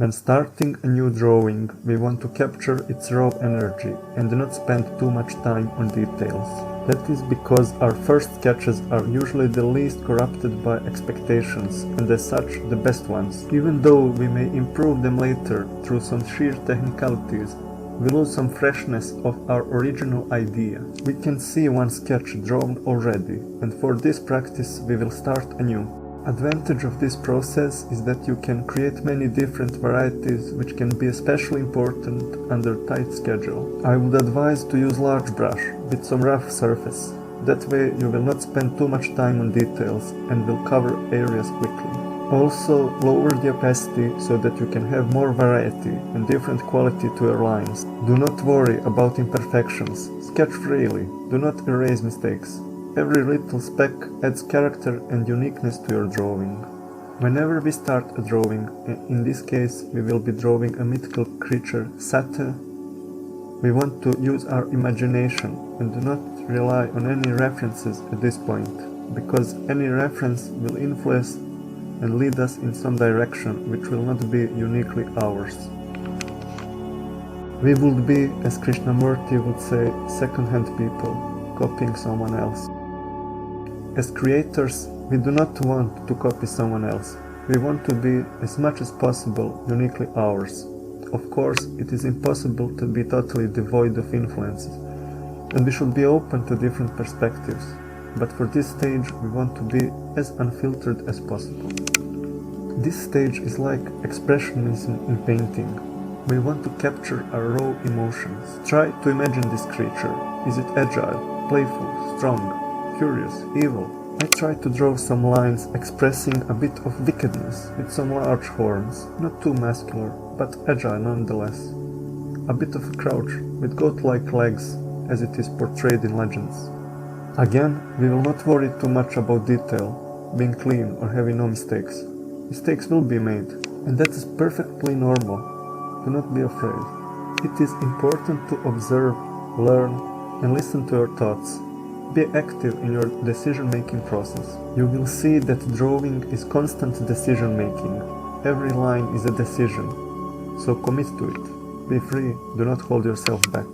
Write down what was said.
When starting a new drawing, we want to capture its raw energy and not spend too much time on details. That is because our first sketches are usually the least corrupted by expectations and as such the best ones. Even though we may improve them later through some sheer technicalities, we lose some freshness of our original idea. We can see one sketch drawn already, and for this practice we will start anew. Advantage of this process is that you can create many different varieties, which can be especially important under tight schedule. I would advise to use large brush with some rough surface. That way you will not spend too much time on details and will cover areas quickly. Also, lower the opacity so that you can have more variety and different quality to your lines. Do not worry about imperfections. Sketch freely. Do not erase mistakes. Every little speck adds character and uniqueness to your drawing. Whenever we start a drawing, in this case we will be drawing a mythical creature, Satyr, we want to use our imagination and do not rely on any references at this point, because any reference will influence and lead us in some direction which will not be uniquely ours. We would be, as Krishnamurti would say, second-hand people, copying someone else. As creators, we do not want to copy someone else. We want to be, as much as possible, uniquely ours. Of course, it is impossible to be totally devoid of influences, and we should be open to different perspectives. But for this stage, we want to be as unfiltered as possible. This stage is like expressionism in painting. We want to capture our raw emotions. Try to imagine this creature. Is it agile, playful, strong, curious, evil? I try to draw some lines expressing a bit of wickedness with some large horns, not too muscular, but agile nonetheless. A bit of a crouch with goat-like legs as it is portrayed in legends. Again, we will not worry too much about detail, being clean or having no mistakes. Mistakes will be made, and that is perfectly normal. Do not be afraid. It is important to observe, learn, and listen to your thoughts. Be active in your decision-making process. You will see that drawing is constant decision-making. Every line is a decision, so commit to it. Be free, do not hold yourself back.